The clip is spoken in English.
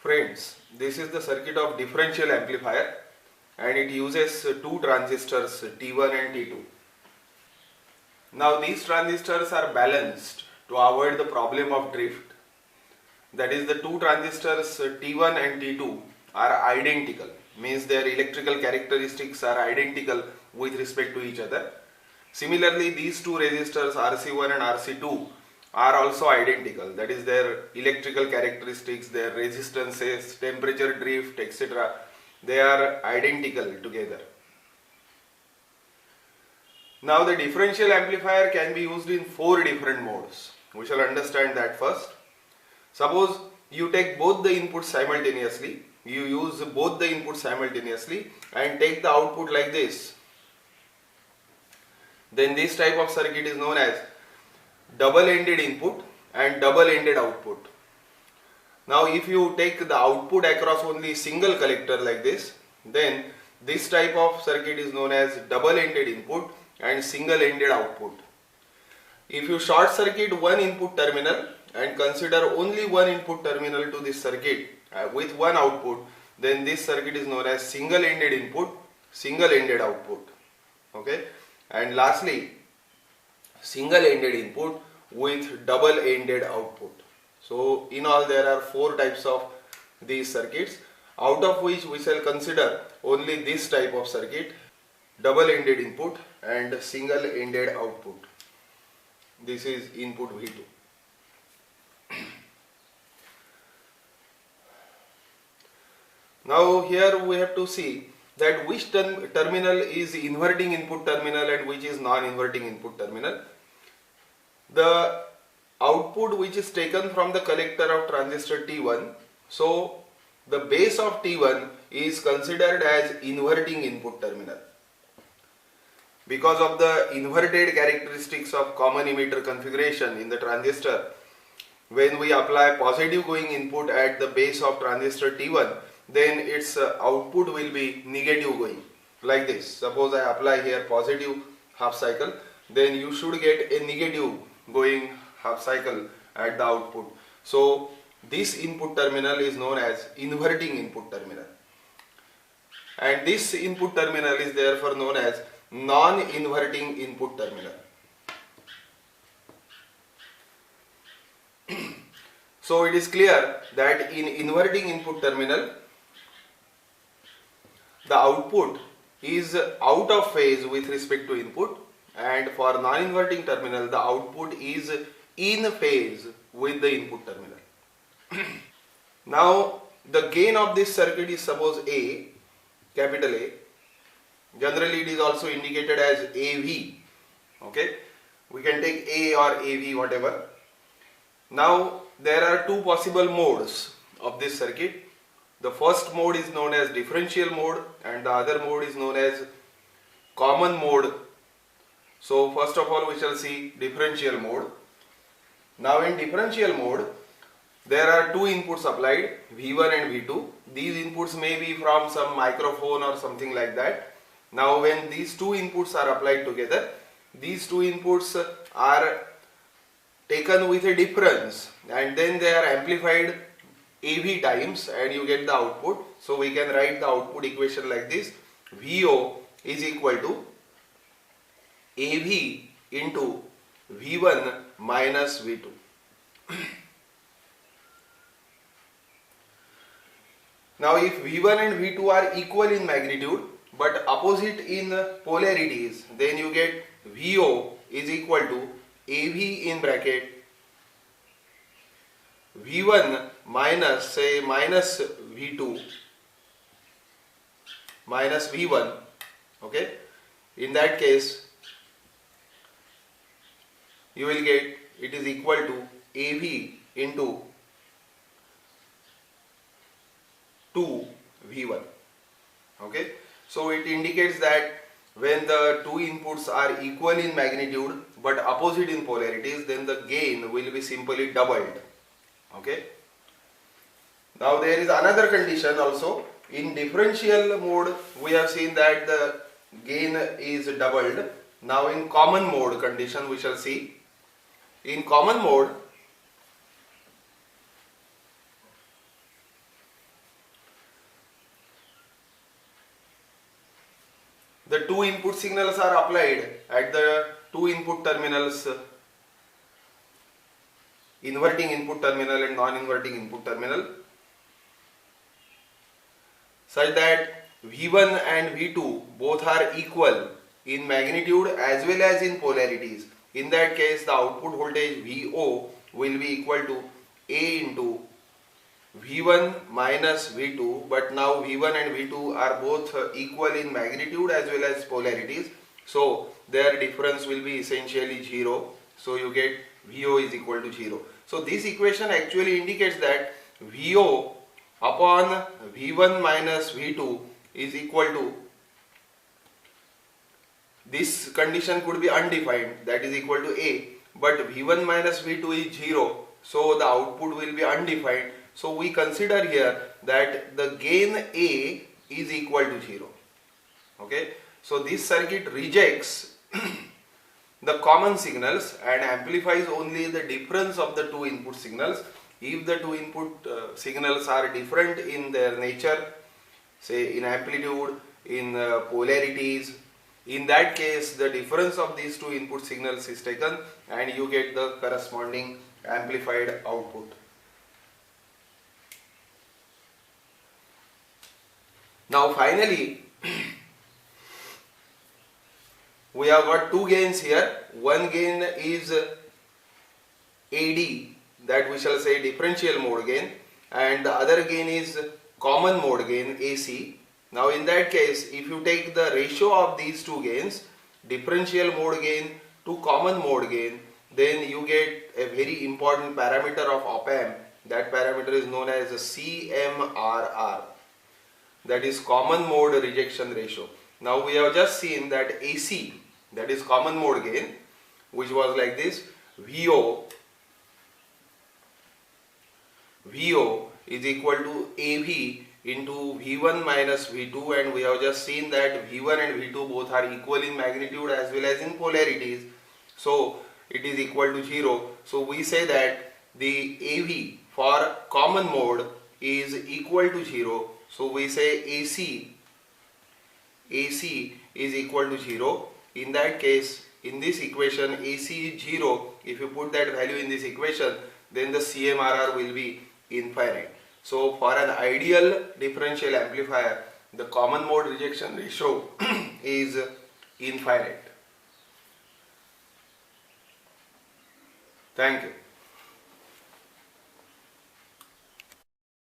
Friends, this is the circuit of differential amplifier and it uses two transistors T1 and T2. Now these transistors are balanced to avoid the problem of drift. That is, the two transistors T1 and T2 are identical, means their electrical characteristics are identical with respect to each other. Similarly, these two resistors RC1 and RC2 are also identical, that is, their electrical characteristics, their resistances, temperature drift, etc. they are identical together. Now the differential amplifier can be used in four different modes. We shall understand that first. Suppose you take both the inputs simultaneously, you use both the inputs simultaneously and take the output like this. Then this type of circuit is known as double-ended input and double-ended output. Now if you take the output across only single collector like this, then this type of circuit is known as double-ended input and single-ended output. If you short circuit one input terminal and consider only one input terminal to this circuit with one output, then this circuit is known as single-ended input, single-ended output. Okay, and lastly, single-ended input with double-ended output. So in all there are four types of these circuits, out of which we shall consider only this type of circuit, double-ended input and single-ended output. This is input V2. Now here we have to see that which terminal is inverting input terminal and which is non-inverting input terminal. The output which is taken from the collector of transistor T1, so the base of T1 is considered as inverting input terminal. Because of the inverted characteristics of common emitter configuration in the transistor, when we apply positive going input at the base of transistor T1, then its output will be negative going, like this. Suppose I apply here positive half cycle, then you should get a negative going half cycle at the output. So this input terminal is known as inverting input terminal, and this input terminal is therefore known as non-inverting input terminal. So it is clear that in inverting input terminal, the output is out of phase with respect to input, and for non-inverting terminal the output is in phase with the input terminal. Now the gain of this circuit is suppose A, capital A. Generally it is also indicated as AV. Okay, we can take A or AV, whatever. Now there are two possible modes of this circuit. The first mode is known as differential mode and the other mode is known as common mode. So first of all we shall see differential mode. Now in differential mode there are two inputs applied, V1 and V2. These inputs may be from some microphone or something like that. Now when these two inputs are applied together, these two inputs are taken with a difference and then they are amplified AV times and you get the output. So we can write the output equation like this: VO is equal to AV into V1 minus V2. Now if V1 and V2 are equal in magnitude but opposite in polarities, then you get VO is equal to AV in bracket V1 minus, say, minus V2 minus V1. Okay, in that case you will get it is equal to AV into 2 V1. Okay, so it indicates that when the two inputs are equal in magnitude but opposite in polarities, then the gain will be simply doubled. Okay. Now there is another condition also. In differential mode we have seen that the gain is doubled. Now in common mode condition we shall see. In common mode the two input signals are applied at the two input terminals, inverting input terminal and non-inverting input terminal, such that V1 and V2 both are equal in magnitude as well as in polarities. In that case, the output voltage VO will be equal to A into V1 minus V2, but now V1 and V2 are both equal in magnitude as well as polarities, so their difference will be essentially 0. So you get VO is equal to 0. So this equation actually indicates that VO upon V1 minus V2 is equal to, this condition could be undefined, that is equal to A, but V1 minus V2 is 0, so the output will be undefined. So we consider here that the gain A is equal to 0. Okay, so this circuit rejects the common signals and amplifies only the difference of the two input signals. If the two input signals are different in their nature, say in amplitude, in polarities, in that case the difference of these two input signals is taken and you get the corresponding amplified output. Now finally, we have got two gains here. One gain is AD, that we shall say differential mode gain, and the other gain is common mode gain, AC. Now in that case, if you take the ratio of these two gains, differential mode gain to common mode gain, then you get a very important parameter of op-amp. That parameter is known as CMRR, that is common mode rejection ratio. Now we have just seen that AC, that is common mode gain, which was like this: VO is equal to AV into V1 minus V2, and we have just seen that V1 and V2 both are equal in magnitude as well as in polarities, so it is equal to 0. So we say that the AV for common mode is equal to 0. So we say AC is equal to 0. In that case, in this equation, AC is 0. If you put that value in this equation, then the CMRR will be infinite. So for an ideal differential amplifier, the common mode rejection ratio is infinite. Thank you.